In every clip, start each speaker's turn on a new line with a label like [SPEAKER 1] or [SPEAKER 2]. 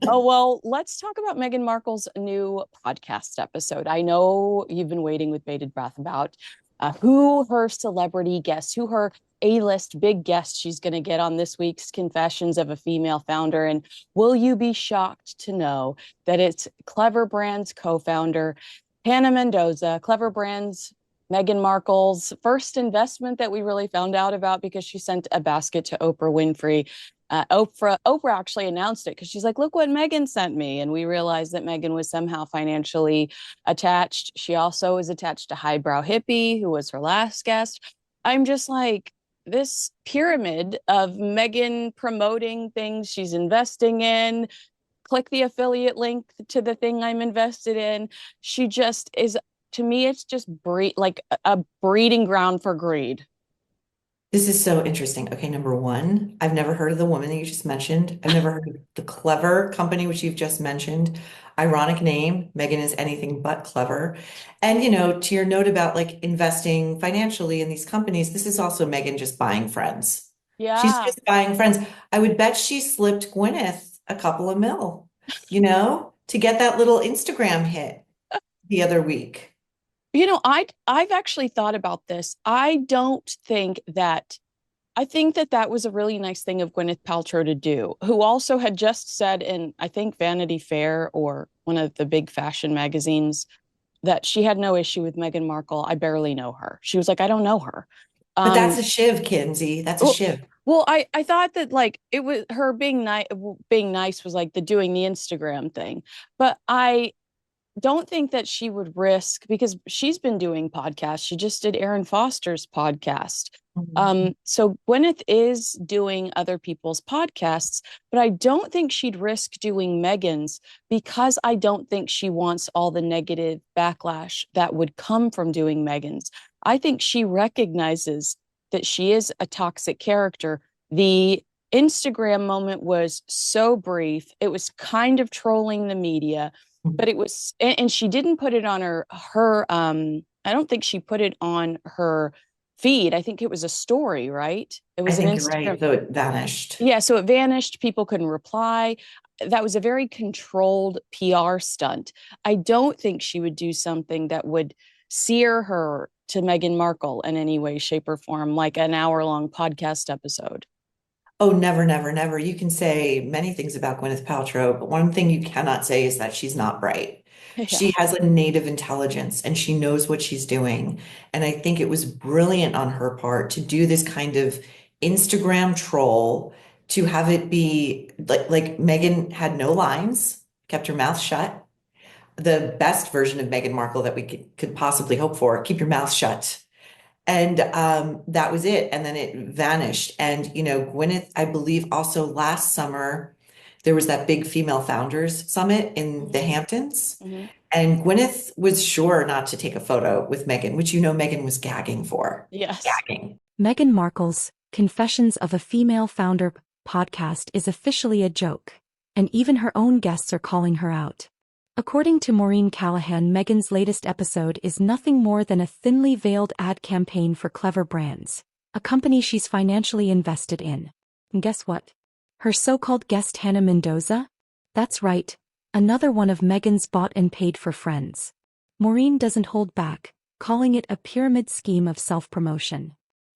[SPEAKER 1] Oh, well, let's talk about Meghan Markle's new podcast episode. I know you've been waiting with bated breath about who her celebrity guest, who her A-list big guest she's going to get on this week's Confessions of a Female Founder. And will you be shocked to know that it's Clever Brands co-founder Hannah Mendoza, Clever Brands, Meghan Markle's first investment that we really found out about because she sent a basket to Oprah Winfrey. Oprah actually announced it because she's like, look what Meghan sent me. And we realized that Meghan was somehow financially attached. She also was attached to Highbrow Hippie, who was her last guest. I'm just like, this pyramid of Meghan promoting things she's investing in, click the affiliate link to the thing I'm invested in. She just is, to me, it's just like a breeding ground for greed.
[SPEAKER 2] This is so interesting. Okay, number one, I've never heard of the woman that you just mentioned. I've never heard of the clever company, which you've just mentioned. Ironic name. Megan is anything but clever. And, to your note about like investing financially in these companies, this is also Megan just buying friends. She's
[SPEAKER 1] Yeah.
[SPEAKER 2] just buying friends. I would bet she slipped Gwyneth a couple of mil, to get that little Instagram hit the other week.
[SPEAKER 1] I've actually thought about this. I think that that was a really nice thing of Gwyneth Paltrow to do, who also had just said in, I think, Vanity Fair or one of the big fashion magazines that she had no issue with Meghan Markle. I barely know her. She was like, I don't know her.
[SPEAKER 2] But that's
[SPEAKER 1] Um,
[SPEAKER 2] a shiv, Kinsey. That's a
[SPEAKER 1] well,
[SPEAKER 2] shiv.
[SPEAKER 1] I thought that like it was her being nice was like the doing the Instagram thing, but I don't think that she would risk because she's been doing podcasts. She just did Aaron Foster's podcast.
[SPEAKER 2] Mhm.
[SPEAKER 1] So Gwyneth is doing other people's podcasts, but I don't think she'd risk doing Megan's because I don't think she wants all the negative backlash that would come from doing Megan's. I think she recognizes that she is a toxic character. The Instagram moment was so brief. It was kind of trolling the media, but it was, and she didn't put it on her I don't think she put it on her feed. I think it was a story, right? It
[SPEAKER 2] I
[SPEAKER 1] was an
[SPEAKER 2] think you're
[SPEAKER 1] Instagram.
[SPEAKER 2] right, though it vanished.
[SPEAKER 1] Yeah, so it vanished. People couldn't reply. That was a very controlled PR stunt. I don't think she would do something that would sear her to Meghan Markle in any way, shape, or form, like an hour-long podcast episode.
[SPEAKER 2] Oh, never, never, never. You can say many things about Gwyneth Paltrow, but one thing you cannot say is that she's not bright.
[SPEAKER 1] Yeah.
[SPEAKER 2] She has a native intelligence and she knows what she's doing. And I think it was brilliant on her part to do this kind of Instagram troll, to have it be like Meghan had no lines, kept her mouth shut. The best version of Meghan Markle that we could possibly hope for, keep your mouth shut. And that was it. And then it vanished. And, Gwyneth, I believe also last summer, there was that big female founders summit in the
[SPEAKER 1] Mhm.
[SPEAKER 2] Hamptons.
[SPEAKER 1] Mhm.
[SPEAKER 2] And Gwyneth was sure not to take a photo with Meghan, which Meghan was gagging for.
[SPEAKER 1] Yes.
[SPEAKER 2] Gagging.
[SPEAKER 3] Meghan Markle's Confessions of a Female Founder podcast is officially a joke, and even her own guests are calling her out. According to Maureen Callahan, Meghan's latest episode is nothing more than a thinly veiled ad campaign for Clever Brands, a company she's financially invested in. And guess what? Her so-called guest Hannah Mendoza? That's right, another one of Meghan's bought and paid for friends. Maureen doesn't hold back, calling it a pyramid scheme of self-promotion.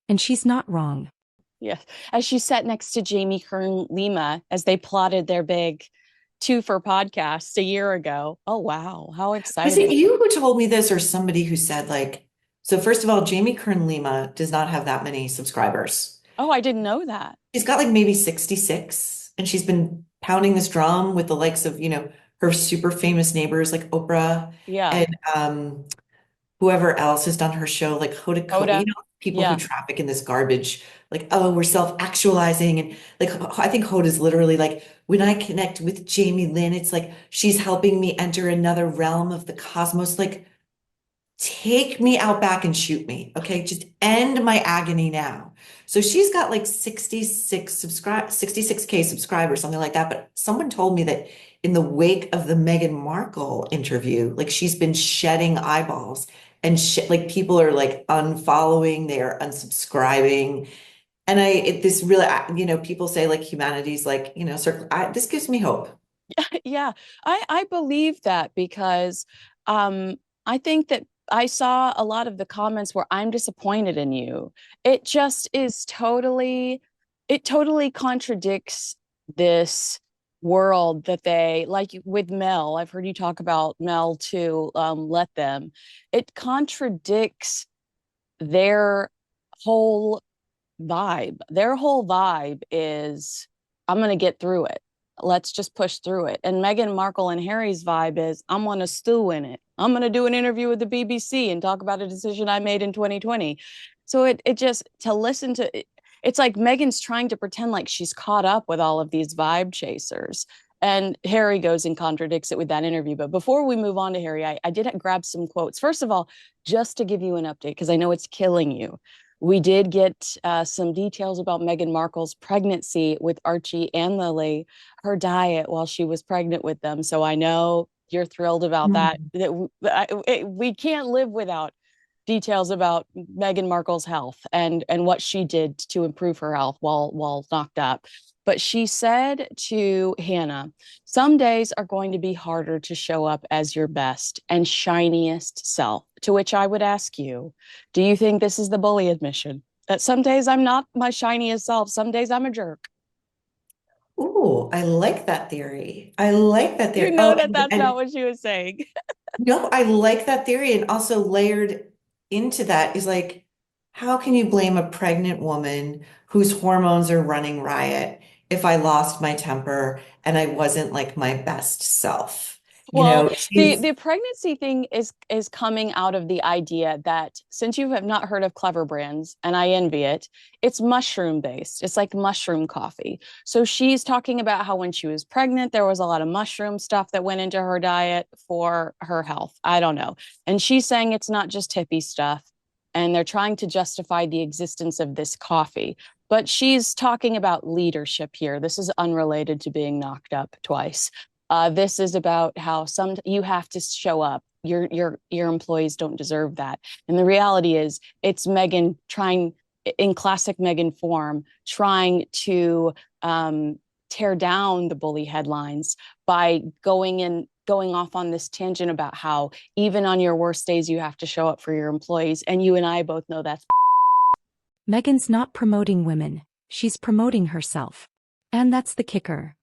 [SPEAKER 3] And she's not wrong.
[SPEAKER 1] Yeah. As she sat next to Jamie Kern Lima as they plotted their big two for podcasts a year ago. Oh, wow. How
[SPEAKER 2] Was it
[SPEAKER 1] exciting.
[SPEAKER 2] you who told me this, or somebody who said, like, so first of all, Jamie Kern Lima does not have that many subscribers.
[SPEAKER 1] Oh, I didn't know that.
[SPEAKER 2] She's got like maybe 66, and she's been pounding this drum with the likes of, her super famous neighbors like Oprah
[SPEAKER 1] Yeah.
[SPEAKER 2] and whoever else has done her show, like Hoda,
[SPEAKER 1] Hoda.
[SPEAKER 2] people who
[SPEAKER 1] Yeah.
[SPEAKER 2] traffic in this garbage, like, oh, we're self-actualizing. And like, I think Hoda's literally like, when I connect with Jamie Lynn, it's like she's helping me enter another realm of the cosmos. Like, take me out back and shoot me. Okay. Just end my agony now. So she's got like 66K subscribers, something like that. But someone told me that in the wake of the Meghan Markle interview, like she's been shedding eyeballs and like people are like unfollowing, they are unsubscribing. And this really, people say like humanity's like, circle. This gives me hope.
[SPEAKER 1] Yeah, I believe that because I think that I saw a lot of the comments where I'm disappointed in you. It just is totally, it totally contradicts this world that they like with Mel. I've heard you talk about Mel too. Let them. It contradicts their whole vibe. Their whole vibe is, I'm going to get through it. Let's just push through it. And Meghan Markle and Harry's vibe is, I'm going to stew in it. I'm going to do an interview with the BBC and talk about a decision I made in 2020. So it just, to listen to it, it's like Meghan's trying to pretend like she's caught up with all of these vibe chasers. And Harry goes and contradicts it with that interview. But before we move on to Harry, I did grab some quotes. First of all, just to give you an update, because I know it's killing you. We did get some details about Meghan Markle's pregnancy with Archie and Lily, her diet while she was pregnant with them. So I know you're thrilled about that. We can't live without details about Meghan Markle's health and what she did to improve her health while knocked up. But she said to Hannah, some days are going to be harder to show up as your best and shiniest self. To which I would ask you, do you think this is the bully admission? That some days I'm not my shiniest self, some days I'm a jerk.
[SPEAKER 2] Ooh, I like that theory. I like that
[SPEAKER 1] You
[SPEAKER 2] theory.
[SPEAKER 1] know
[SPEAKER 2] Oh,
[SPEAKER 1] that that's not
[SPEAKER 2] and
[SPEAKER 1] what she was saying.
[SPEAKER 2] no, I like that theory. And also layered into that is like, how can you blame a pregnant woman whose hormones are running riot if I lost my temper and I wasn't like my best self? You
[SPEAKER 1] Well,
[SPEAKER 2] know,
[SPEAKER 1] the
[SPEAKER 2] she's,
[SPEAKER 1] the pregnancy thing is coming out of the idea that since you have not heard of Clever Brands, and I envy it, it's mushroom based. It's like mushroom coffee. So she's talking about how when she was pregnant, there was a lot of mushroom stuff that went into her diet for her health. I don't know. And she's saying it's not just hippie stuff. And they're trying to justify the existence of this coffee. But she's talking about leadership here. This is unrelated to being knocked up twice. This is about how some you have to show up. Your employees don't deserve that. And the reality is, it's Meghan trying, in classic Meghan form, trying to tear down the bully headlines by going off on this tangent about how even on your worst days you have to show up for your employees. And you and I both know that's
[SPEAKER 3] Meghan's not promoting women, she's promoting herself. And that's the kicker.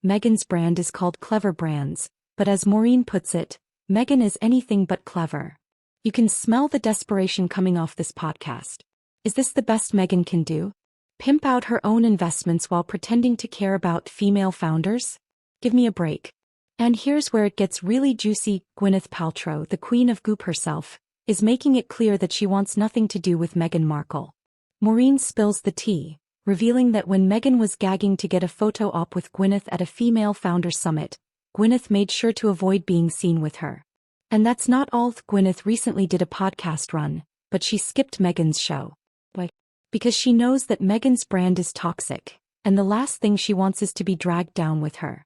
[SPEAKER 3] Meghan's brand is called Clever Brands, but as Maureen puts it, Meghan is anything but clever. You can smell the desperation coming off this podcast. Is this the best Meghan can do? Pimp out her own investments while pretending to care about female founders? Give me a break. And here's where it gets really juicy. Gwyneth Paltrow, the queen of goop herself, is making it clear that she wants nothing to do with Meghan Markle. Maureen spills the tea, revealing that when Meghan was gagging to get a photo op with Gwyneth at a female founder summit, Gwyneth made sure to avoid being seen with her. And that's not all. Gwyneth recently did a podcast run, but she skipped Meghan's show. Why? Because she knows that Meghan's brand is toxic, and the last thing she wants is to be dragged down with her.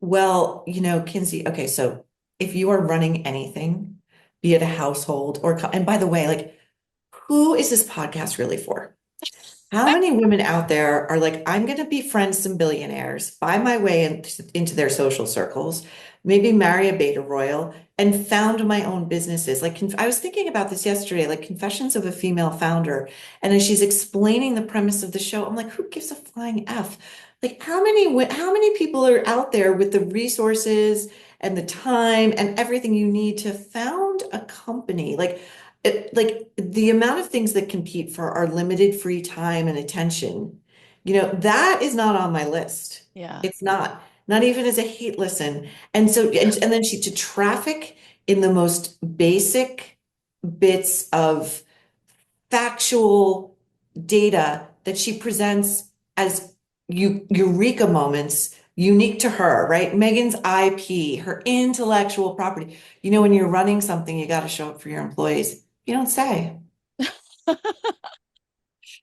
[SPEAKER 2] well, Kinsey, okay, so if you are running anything, be it a household and by the way, like, who is this podcast really for? How many women out there are like, I'm going to befriend some billionaires, buy my way into their social circles, maybe marry a beta royal, and found my own businesses? Like, I was thinking about this yesterday, like Confessions of a Female Founder. And as she's explaining the premise of the show, I'm like, who gives a flying F? Like, how many people are out there with the resources and the time and everything you need to found a company? Like the amount of things that compete for our limited free time and attention, that is not on my list.
[SPEAKER 1] yeah.
[SPEAKER 2] It's not even as a hate listen. And then she to traffic in the most basic bits of factual data that she presents as eureka moments unique to her, right? Megan's IP, her intellectual property. When you're running something, you got to show up for your employees. You don't say.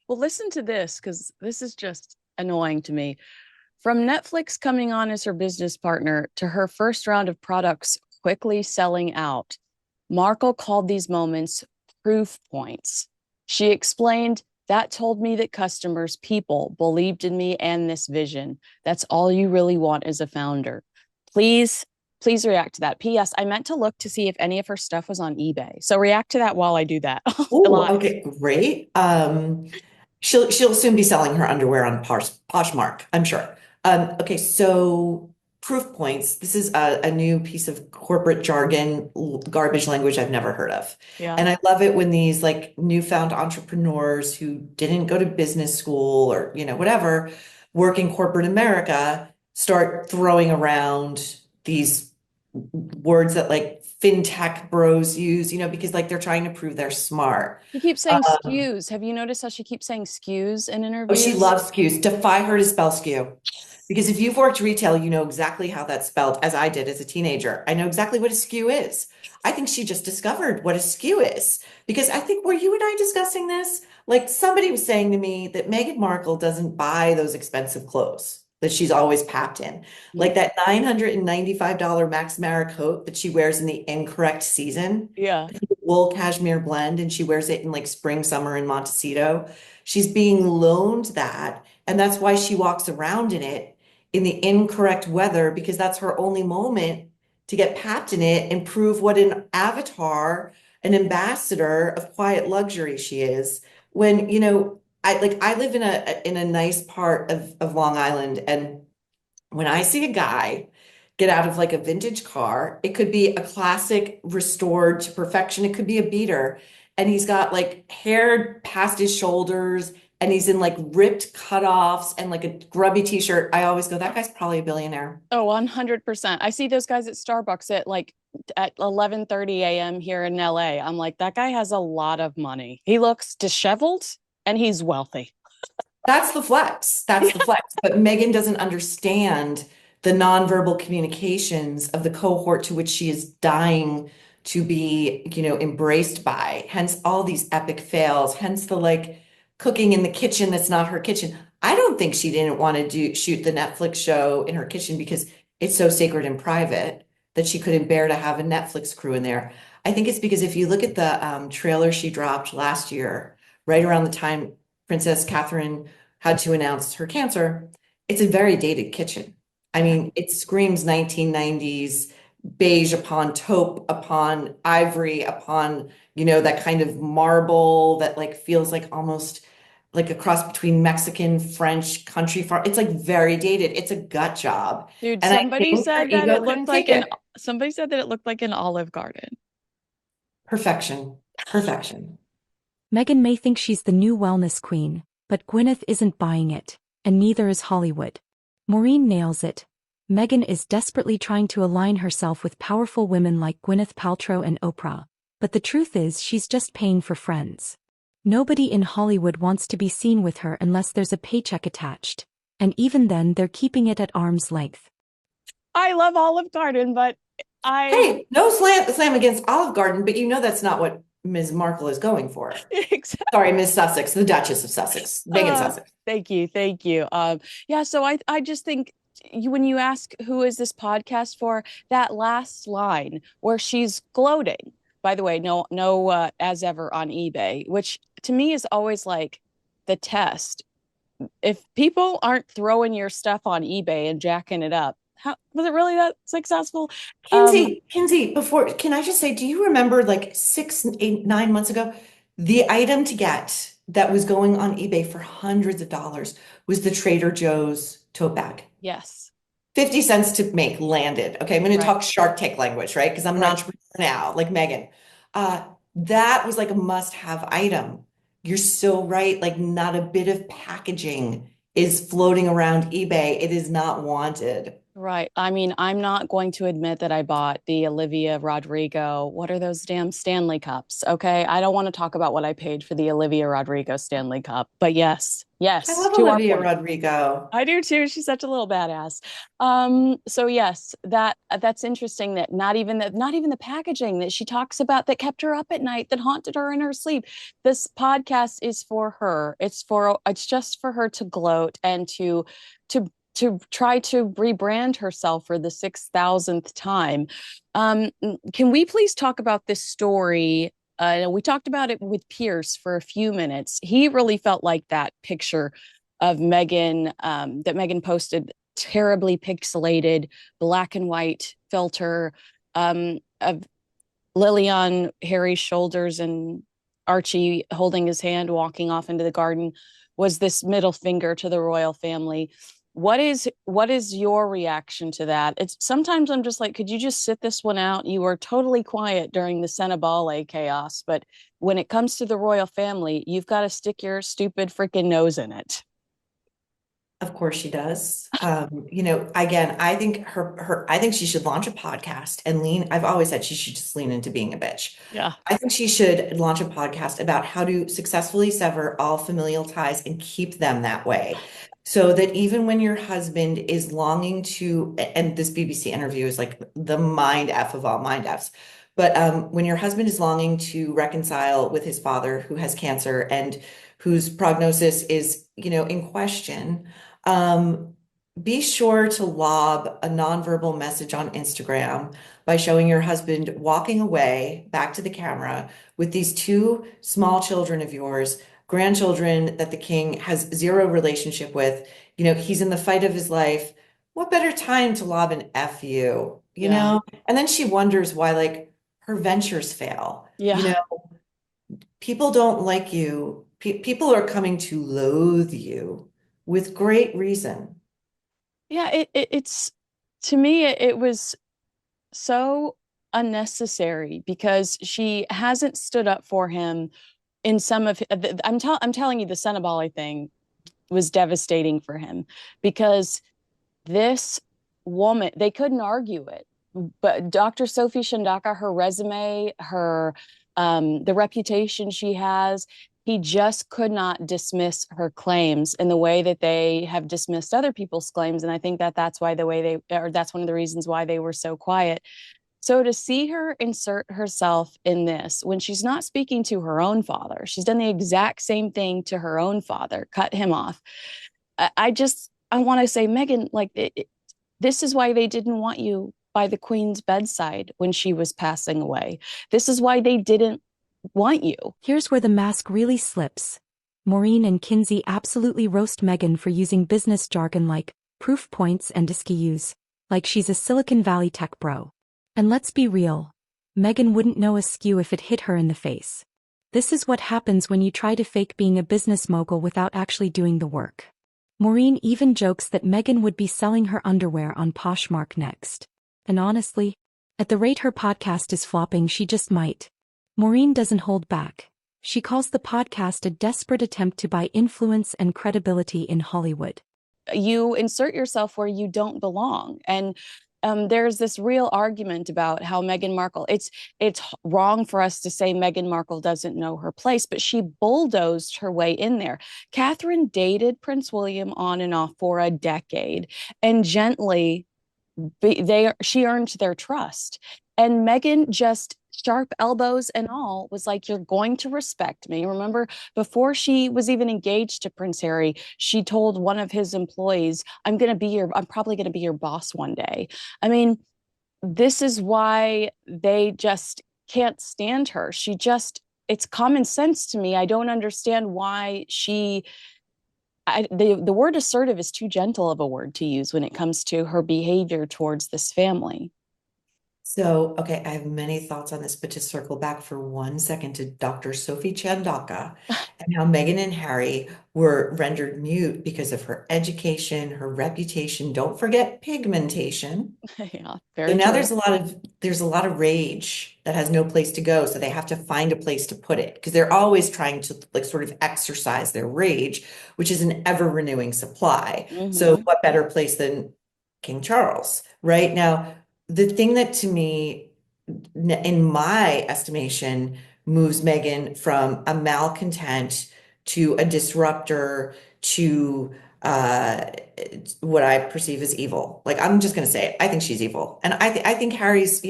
[SPEAKER 1] Well, listen to this because this is just annoying to me. From Netflix coming on as her business partner to her first round of products quickly selling out, Markle called these moments proof points. She explained That told me that customers, people believed in me and this vision. That's all you really want as a founder. Please, please react to that. P.S. I meant to look to see if any of her stuff was on eBay. So react to that while I do that
[SPEAKER 2] Oh,
[SPEAKER 1] live.
[SPEAKER 2] okay, great. She'll soon be selling her underwear on Poshmark, I'm sure. Okay, so proof points. This is a new piece of corporate jargon, garbage language I've never heard of.
[SPEAKER 1] Yeah.
[SPEAKER 2] And I love it when these like newfound entrepreneurs who didn't go to business school or, whatever, work in corporate America start throwing around these words that like fintech bros use, because like they're trying to prove they're smart.
[SPEAKER 1] She keeps saying skews. Have you noticed how she keeps saying skews in
[SPEAKER 2] Oh, she
[SPEAKER 1] interviews?
[SPEAKER 2] loves skews. Defy her to spell skew. Because if you've worked retail, you know exactly how that's spelled, as I did as a teenager. I know exactly what a skew is. I think she just discovered what a skew is. Because I think, were you and I discussing this? Like somebody was saying to me that Meghan Markle doesn't buy those expensive clothes that she's always packed in. Like that $995 Max Mara coat that she wears in the incorrect season,
[SPEAKER 1] Yeah.
[SPEAKER 2] the wool cashmere blend, and she wears it in like spring, summer in Montecito. She's being loaned that. And that's why she walks around in it in the incorrect weather, because that's her only moment to get packed in it and prove what an avatar, an ambassador of quiet luxury she is. When, I live in a nice part of Long Island, and when I see a guy get out of like a vintage car, it could be a classic restored to perfection, it could be a beater, and he's got like hair past his shoulders and he's in like ripped cutoffs and like a grubby t-shirt. I always go, that guy's probably a billionaire.
[SPEAKER 1] Oh, 100%. I see those guys at Starbucks at 11:30 a.m. here in LA. I'm like, that guy has a lot of money. He looks disheveled and he's wealthy.
[SPEAKER 2] That's the flex. That's the flex. But Megan doesn't understand the nonverbal communications of the cohort to which she is dying to be, embraced by. Hence all these epic fails. Hence the like cooking in the kitchen that's not her kitchen. I don't think she didn't want to shoot the Netflix show in her kitchen because it's so sacred and private that she couldn't bear to have a Netflix crew in there. I think it's because if you look at the trailer she dropped last year, right around the time Princess Catherine had to announce her cancer, it's a very dated kitchen. I mean, it screams 1990s beige upon taupe upon ivory upon, that kind of marble that like feels like almost like a cross between Mexican, French, country farm. It's like very dated. It's a gut job.
[SPEAKER 1] Dude,
[SPEAKER 2] And I think her ego couldn't take it.
[SPEAKER 1] somebody said that it looked like an Olive Garden.
[SPEAKER 2] Perfection. Perfection.
[SPEAKER 3] Meghan may think she's the new wellness queen, but Gwyneth isn't buying it, and neither is Hollywood. Maureen nails it. Meghan is desperately trying to align herself with powerful women like Gwyneth Paltrow and Oprah, but the truth is she's just paying for friends. Nobody in Hollywood wants to be seen with her unless there's a paycheck attached, and even then they're keeping it at arm's length.
[SPEAKER 1] I love Olive Garden, but
[SPEAKER 2] Hey, no slam against Olive Garden, but that's not what Ms. Markle is going for.
[SPEAKER 1] Exactly.
[SPEAKER 2] Sorry, Miss Sussex, the Duchess of Sussex, Meghan Sussex.
[SPEAKER 1] Thank you. Yeah, so I just think when you ask who is this podcast for, that last line where she's gloating, by the way, no as ever on eBay, which to me is always like the test. If people aren't throwing your stuff on eBay and jacking it up, how was it really that successful?
[SPEAKER 2] Kinsey, can I just say, do you remember like 6, 8, 9 months ago, the item to get that was going on eBay for hundreds of dollars was the Trader Joe's tote bag?
[SPEAKER 1] Yes.
[SPEAKER 2] 50 cents to make landed. Okay, I'm going to
[SPEAKER 1] Right.
[SPEAKER 2] talk Shark Tank language, right? Because I'm an entrepreneur now, like Megan. That was like a must-have item. You're so right. Like not a bit of packaging is floating around eBay. It is not wanted.
[SPEAKER 1] Right. I mean, I'm not going to admit that I bought the Olivia Rodrigo. What are those damn Stanley Cups? Okay. I don't want to talk about what I paid for the Olivia Rodrigo Stanley Cup, but yes,
[SPEAKER 2] I love
[SPEAKER 1] to our
[SPEAKER 2] Olivia
[SPEAKER 1] point.
[SPEAKER 2] Rodrigo.
[SPEAKER 1] I do too. She's such a little badass. So yes, that's interesting that not even the packaging that she talks about that kept her up at night, that haunted her in her sleep. This podcast is for her. It's just for her to gloat and to try to rebrand herself for the 6,000th time. Can we please talk about this story We talked about it with Pierce for a few minutes. He really felt like that picture of Meghan that Meghan posted, terribly pixelated, black and white filter of Lily on Harry's shoulders and Archie holding his hand, walking off into the garden, was this middle finger to the royal family. What is your reaction to that? It's sometimes I'm just like, could you just sit this one out? You were totally quiet during the Senabale chaos, but when it comes to the royal family, you've got to stick your stupid freaking nose in it.
[SPEAKER 2] Of course she does. Again, I think I think she should launch a podcast and I've always said she should just lean into being a bitch.
[SPEAKER 1] Yeah.
[SPEAKER 2] I think she should launch a podcast about how to successfully sever all familial ties and keep them that way. So that even when your husband is longing to, and this BBC interview is like the mind F of all mind Fs, but when your husband is longing to reconcile with his father who has cancer and whose prognosis is, in question, um, be sure to lob a nonverbal message on Instagram by showing your husband walking away back to the camera with these two small children of yours, grandchildren that the king has zero relationship with. He's in the fight of his life. What better time to lob an F you,
[SPEAKER 1] Yeah.
[SPEAKER 2] And then she wonders why, like, her ventures fail.
[SPEAKER 1] Yeah.
[SPEAKER 2] People don't like you. People are coming to loathe you with great reason.
[SPEAKER 1] Yeah, it's to me it was so unnecessary because she hasn't stood up for him in some of I'm telling you the Senabali thing was devastating for him because this woman, they couldn't argue it. But Dr. Sophie Shandaka, her resume, her the reputation she has, he just could not dismiss her claims in the way that they have dismissed other people's claims. And I think that that's why that's one of the reasons why they were so quiet. So to see her insert herself in this when she's not speaking to her own father, she's done the exact same thing to her own father, cut him off. I want to say, Meghan, like this is why they didn't want you by the Queen's bedside when she was passing away. This is why they didn't want you.
[SPEAKER 3] Here's where the mask really slips. Maureen and Kinsey absolutely roast Meghan for using business jargon like proof points and SKUs, like she's a Silicon Valley tech bro. And let's be real, Meghan wouldn't know a SKU if it hit her in the face. This is what happens when you try to fake being a business mogul without actually doing the work. Maureen even jokes that Meghan would be selling her underwear on Poshmark next. And honestly, at the rate her podcast is flopping, she just might. Maureen doesn't hold back. She calls the podcast a desperate attempt to buy influence and credibility in Hollywood.
[SPEAKER 1] You insert yourself where you don't belong. And there's this real argument about how Meghan Markle, it's wrong for us to say Meghan Markle doesn't know her place, but she bulldozed her way in there. Catherine dated Prince William on and off for a decade and gently she earned their trust. And Meghan just sharp elbows and all was like, you're going to respect me. Remember, before she was even engaged to Prince Harry, she told one of his employees, I'm probably going to be your boss one day. I mean, this is why they just can't stand her. It's common sense to me. I don't understand why the word assertive is too gentle of a word to use when it comes to her behavior towards this family.
[SPEAKER 2] So, okay, I have many thoughts on this, but to circle back for 1 second to Dr. Sophie Chandaka and how Meghan and Harry were rendered mute because of her education, her reputation. Don't forget pigmentation.
[SPEAKER 1] Yeah,
[SPEAKER 2] So
[SPEAKER 1] very
[SPEAKER 2] now
[SPEAKER 1] true.
[SPEAKER 2] there's a lot of rage that has no place to go. So they have to find a place to put it because they're always trying to like sort of exercise their rage, which is an ever renewing supply. So what better place than King Charles, right? Now, the thing that to me, in my estimation, moves Meghan from a malcontent to a disruptor to what I perceive as evil. Like I'm just going to say it. I think she's evil, and I think Harry's,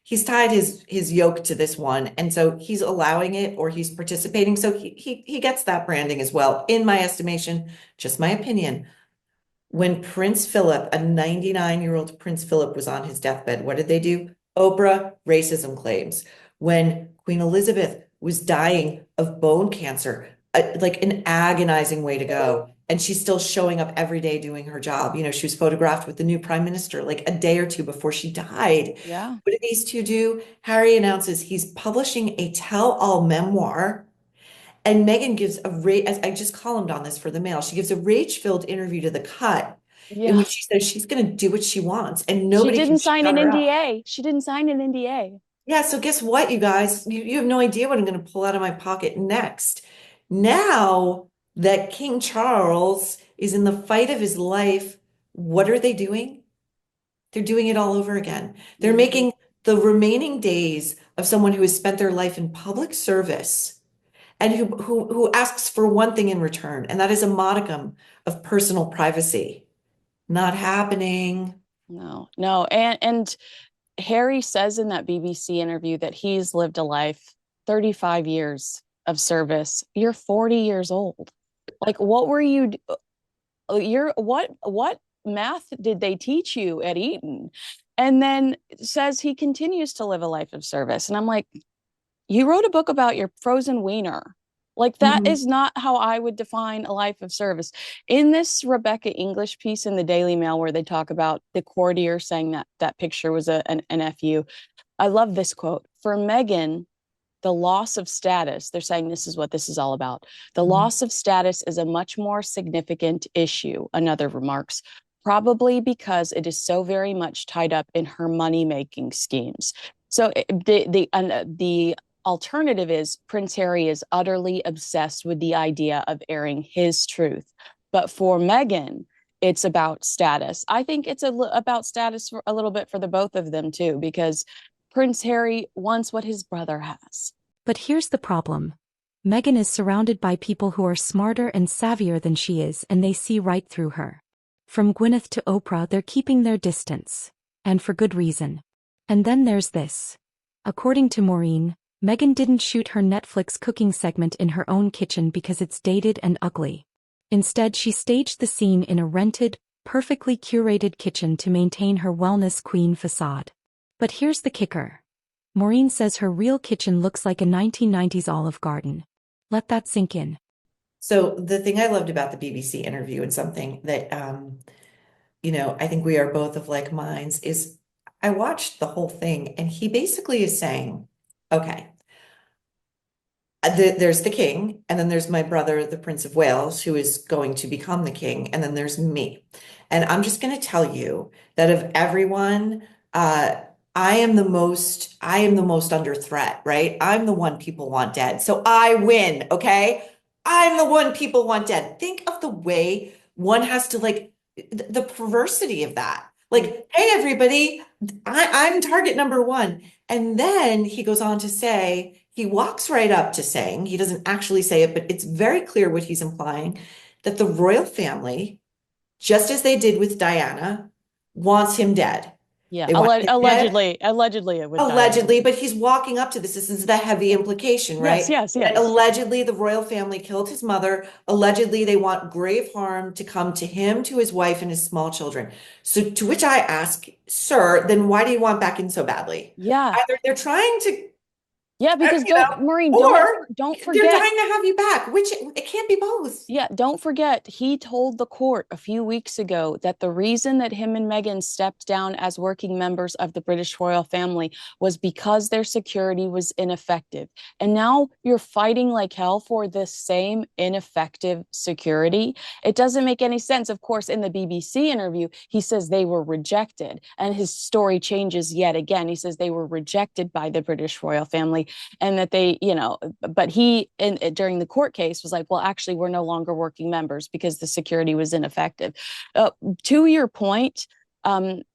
[SPEAKER 2] he's tied his yoke to this one, and so he's allowing it or he's participating. So he gets that branding as well, in my estimation. Just my opinion. When Prince Philip, a 99-year-old Prince Philip, was on his deathbed, what did they do? Oprah, racism claims. when Queen Elizabeth was dying of bone cancer, like an agonizing way to go. And she's still showing up every day doing her job. You know, she was photographed with the new prime minister like a day or two before she died.
[SPEAKER 1] Yeah.
[SPEAKER 2] What do these two do? Harry announces he's publishing a tell-all memoir. And Meghan gives I just columned on this for the Mail. She gives a rage-filled interview to The Cut in
[SPEAKER 1] Yeah.
[SPEAKER 2] which she says she's going to do what she wants and
[SPEAKER 1] She
[SPEAKER 2] nobody can
[SPEAKER 1] didn't sign
[SPEAKER 2] shut
[SPEAKER 1] an
[SPEAKER 2] her up.
[SPEAKER 1] NDA. She didn't sign an NDA.
[SPEAKER 2] Yeah, so guess what, you guys? You have no idea what I'm going to pull out of my pocket next. Now that King Charles is in the fight of his life, what are they doing? They're doing it all over again. They're making the remaining days of someone who has spent their life in public service and who asks for one thing in return, and that is a modicum of personal privacy. Not happening.
[SPEAKER 1] No, no. And Harry says in that BBC interview that he's lived a life, 35 years of service. You're 40 years old. Like, what were you, what math did they teach you at Eton? And then says he continues to live a life of service. And I'm like, you wrote a book about your frozen wiener. Like, that
[SPEAKER 2] Mhm.
[SPEAKER 1] is not how I would define a life of service. In this Rebecca English piece in the Daily Mail, where they talk about the courtier saying that that picture was an FU, I love this quote. For Meghan, the loss of status, they're saying this is what this is all about. The loss of status is a much more significant issue, another remarks, probably because it is so very much tied up in her money-making schemes. So the alternative is Prince Harry is utterly obsessed with the idea of airing his truth. But for Meghan, it's about status. I think it's about status for a little bit for the both of them too, because Prince Harry wants what his brother has.
[SPEAKER 3] But here's the problem. Meghan is surrounded by people who are smarter and savvier than she is, and they see right through her. From Gwyneth to Oprah, they're keeping their distance. And for good reason. And then there's this. According to Maureen, Meghan didn't shoot her Netflix cooking segment in her own kitchen because it's dated and ugly. Instead, she staged the scene in a rented, perfectly curated kitchen to maintain her wellness queen facade. But here's the kicker. Maureen says her real kitchen looks like a 1990s Olive Garden. Let that sink in.
[SPEAKER 2] So the thing I loved about the BBC interview and something that, I think we are both of like minds is I watched the whole thing and he basically is saying, okay, there's the king, and then there's my brother, the Prince of Wales, who is going to become the king, and then there's me. And I'm just going to tell you that of everyone, I am the most under threat, right? I'm the one people want dead. So I win, okay? I'm the one people want dead. Think of the way one has to like the perversity of that. Like, hey, everybody, I'm target number one. And then he goes on to say, he walks right up to saying, he doesn't actually say it, but it's very clear what he's implying, that the royal family, just as they did with Diana, wants him dead.
[SPEAKER 1] Yeah,
[SPEAKER 2] They want him dead,
[SPEAKER 1] allegedly with Diana.
[SPEAKER 2] allegedly, but he's walking up to this. This is the heavy implication,
[SPEAKER 1] Yes,
[SPEAKER 2] right?
[SPEAKER 1] yes,
[SPEAKER 2] That
[SPEAKER 1] yes.
[SPEAKER 2] allegedly the royal family killed his mother. Allegedly, they want grave harm to come to him, to his wife, and his small children. So to which I ask, sir, then why do you want back in so badly?
[SPEAKER 1] Yeah.
[SPEAKER 2] Either they're trying to,
[SPEAKER 1] Yeah, because Maureen,
[SPEAKER 2] or
[SPEAKER 1] don't
[SPEAKER 2] they're
[SPEAKER 1] forget.
[SPEAKER 2] dying to have you back, which it can't be both.
[SPEAKER 1] Yeah, don't forget, he told the court a few weeks ago that the reason that him and Meghan stepped down as working members of the British royal family was because their security was ineffective. And now you're fighting like hell for the same ineffective security. It doesn't make any sense. Of course, in the BBC interview, he says they were rejected, and his story changes yet again. He says they were rejected by the British royal family, and that they, but he, during the court case, was like, well, actually, we're no longer working members because the security was ineffective. To your point,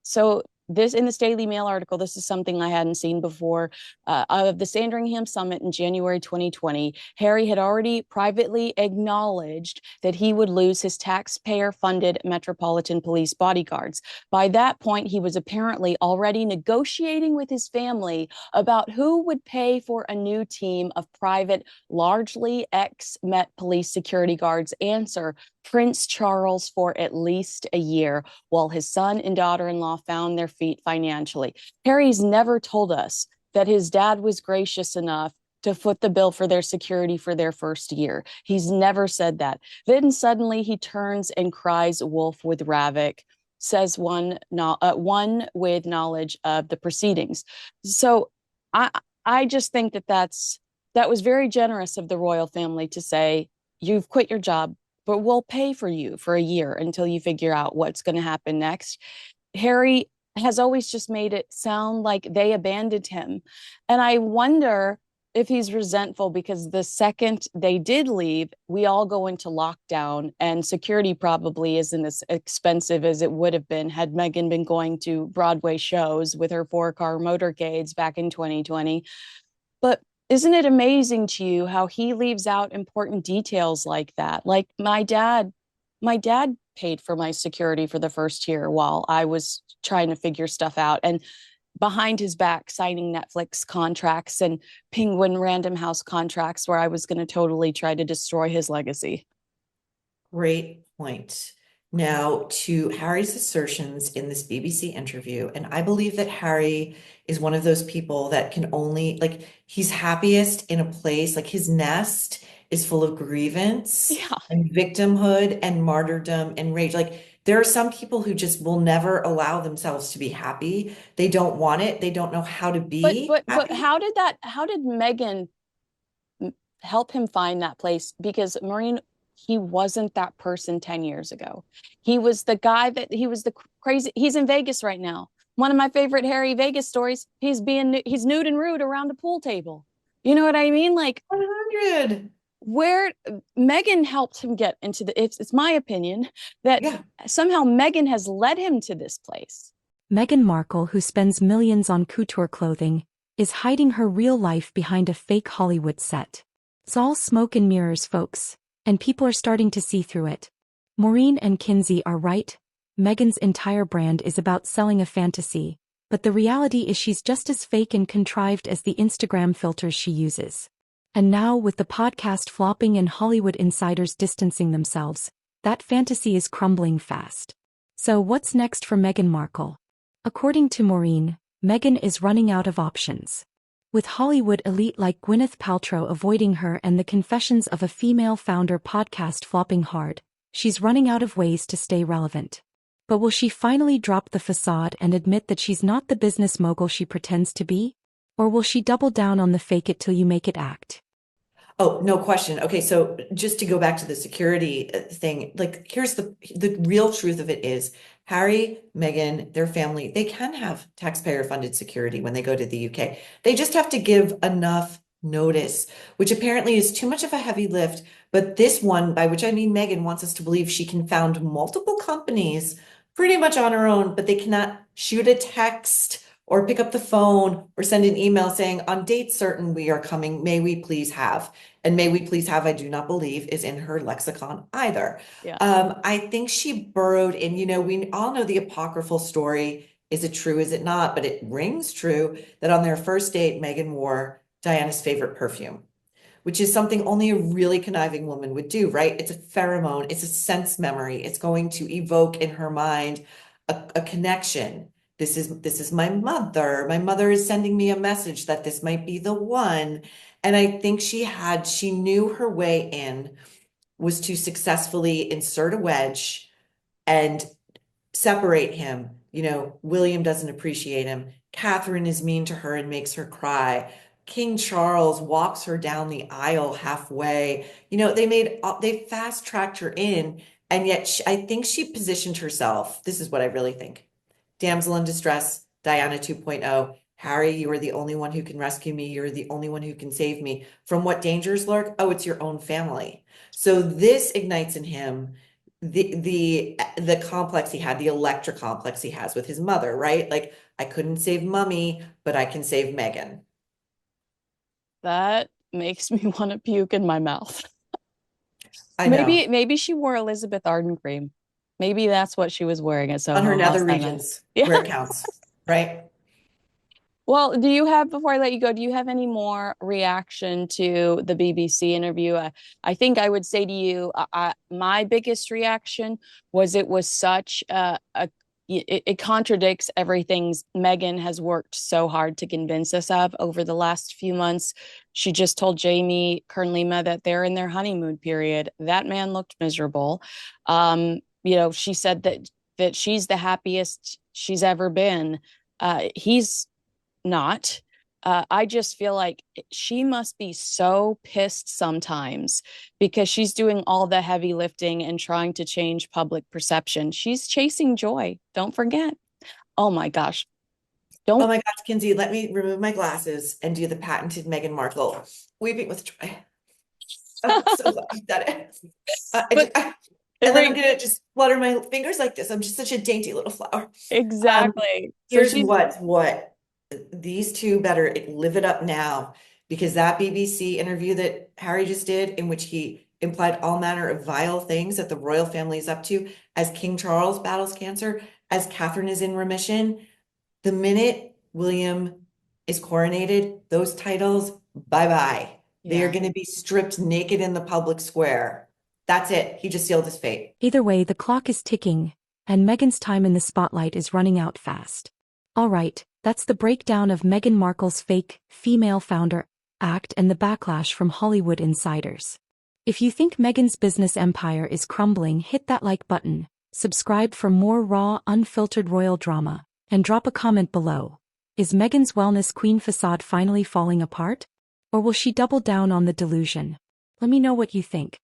[SPEAKER 1] so this in this Daily Mail article, this is something I hadn't seen before. Of the Sandringham Summit in January 2020, Harry had already privately acknowledged that he would lose his taxpayer-funded Metropolitan Police bodyguards. By that point, he was apparently already negotiating with his family about who would pay for a new team of private, largely ex-Met Police security guards answer Prince Charles for at least a year while his son and daughter-in-law found their feet financially. Harry's never told us that his dad was gracious enough to foot the bill for their security for their first year. He's never said that. Then suddenly he turns and cries wolf with Ravik, says one with knowledge of the proceedings. So I I just think that was very generous of the royal family to say, you've quit your job, but we'll pay for you for a year until you figure out what's going to happen next. Harry has always just made it sound like they abandoned him. And I wonder if he's resentful because the second they did leave, we all go into lockdown and security probably isn't as expensive as it would have been had Meghan been going to Broadway shows with her 4-car motorcades back in 2020. But isn't it amazing to you how he leaves out important details like that? Like my dad paid for my security for the first year while I was trying to figure stuff out. And behind his back, signing Netflix contracts and Penguin Random House contracts where I was going to totally try to destroy his legacy.
[SPEAKER 2] Great point. Now, to Harry's assertions in this BBC interview, and I believe that Harry is one of those people that can only, like, he's happiest in a place, like his nest is full of grievance
[SPEAKER 1] Yeah.
[SPEAKER 2] and victimhood and martyrdom and rage. Like, there are some people who just will never allow themselves to be happy. They don't want it. They don't know how to
[SPEAKER 1] But
[SPEAKER 2] be
[SPEAKER 1] but but
[SPEAKER 2] happy.
[SPEAKER 1] how did Meghan help him find that place? Because Maureen, he wasn't that person 10 years ago. He was the guy that he was the crazy. He's in Vegas right now. One of my favorite Harry Vegas stories. He's nude and rude around a pool table. You know what I mean? Like
[SPEAKER 2] 100.
[SPEAKER 1] where Meghan helped him get into it's my opinion that
[SPEAKER 2] Yeah.
[SPEAKER 1] somehow Meghan has led him to this place.
[SPEAKER 3] Meghan Markle, who spends millions on couture clothing, is hiding her real life behind a fake Hollywood set. It's all smoke and mirrors, folks, and people are starting to see through it. Maureen and Kinsey are right. Meghan's entire brand is about selling a fantasy, but the reality is she's just as fake and contrived as the Instagram filters she uses. And now, with the podcast flopping and Hollywood insiders distancing themselves, that fantasy is crumbling fast. So what's next for Meghan Markle? According to Maureen, Meghan is running out of options. With Hollywood elite like Gwyneth Paltrow avoiding her and the Confessions of a Female Founder podcast flopping hard, she's running out of ways to stay relevant. But will she finally drop the facade and admit that she's not the business mogul she pretends to be? Or will she double down on the fake it till you make it act?
[SPEAKER 2] Oh, no question. Okay, so just to go back to the security thing, like here's the real truth of it is Harry, Meghan, their family, they can have taxpayer funded security when they go to the UK. They just have to give enough notice, which apparently is too much of a heavy lift. But this one, by which I mean Meghan, wants us to believe she can found multiple companies pretty much on her own, but they cannot shoot a text or pick up the phone or send an email saying, on date certain we are coming, may we please have. And may we please have, I do not believe, is in her lexicon either.
[SPEAKER 1] Yeah.
[SPEAKER 2] I think she burrowed in, we all know the apocryphal story. Is it true? Is it not? But it rings true that on their first date, Meghan wore Diana's favorite perfume, which is something only a really conniving woman would do, right? It's a pheromone, it's a sense memory. It's going to evoke in her mind a connection. This is my mother. My mother is sending me a message that this might be the one. And I think she knew her way in was to successfully insert a wedge and separate him. William doesn't appreciate him. Catherine is mean to her and makes her cry. King Charles walks her down the aisle halfway. They fast tracked her in, and yet I think she positioned herself. This is what I really think. Damsel in distress, Diana 2.0. Harry, you are the only one who can rescue me. You're the only one who can save me. From what dangers lurk? Oh, it's your own family. So this ignites in him the complex he had, the Electra complex he has with his mother, right? Like, I couldn't save Mummy, but I can save Meghan.
[SPEAKER 1] That makes me want to puke in my mouth.
[SPEAKER 2] I know.
[SPEAKER 1] Maybe she wore Elizabeth Arden cream. Maybe that's what she was wearing at
[SPEAKER 2] On her
[SPEAKER 1] Soho
[SPEAKER 2] nether
[SPEAKER 1] last night.
[SPEAKER 2] regions
[SPEAKER 1] Yeah.
[SPEAKER 2] where it counts, right?
[SPEAKER 1] Well, before I let you go, do you have any more reaction to the BBC interview? I think I would say to you, my biggest reaction was it was such it contradicts everything Meghan has worked so hard to convince us of over the last few months. She just told Jamie Kern-Lima that they're in their honeymoon period. That man looked miserable. She said that she's the happiest she's ever been. He's not. I just feel like she must be so pissed sometimes because she's doing all the heavy lifting and trying to change public perception. She's chasing joy. Don't forget. Oh my gosh.
[SPEAKER 2] Oh
[SPEAKER 1] Don't.
[SPEAKER 2] my gosh, Kinsey, let me remove my glasses and do the patented Meghan Markle. Weeping with joy. I'm so glad you said it.
[SPEAKER 1] But
[SPEAKER 2] And then I'm gonna just flutter my fingers like this. I'm just such a dainty little flower.
[SPEAKER 1] exactly. So
[SPEAKER 2] Here's
[SPEAKER 1] she's
[SPEAKER 2] what these two better live it up now, because that BBC interview that Harry just did, in which he implied all manner of vile things that the royal family is up to as King Charles battles cancer, as Catherine is in remission. The minute William is coronated, those titles, bye-bye. They are
[SPEAKER 1] yeah.
[SPEAKER 2] going to be stripped naked in the public square. That's it. He just sealed his fate.
[SPEAKER 3] Either way, the clock is ticking, and Meghan's time in the spotlight is running out fast. All right, that's the breakdown of Meghan Markle's fake female founder act and the backlash from Hollywood insiders. If you think Meghan's business empire is crumbling, hit that like button, subscribe for more raw, unfiltered royal drama, and drop a comment below. Is Meghan's wellness queen facade finally falling apart? Or will she double down on the delusion? Let me know what you think.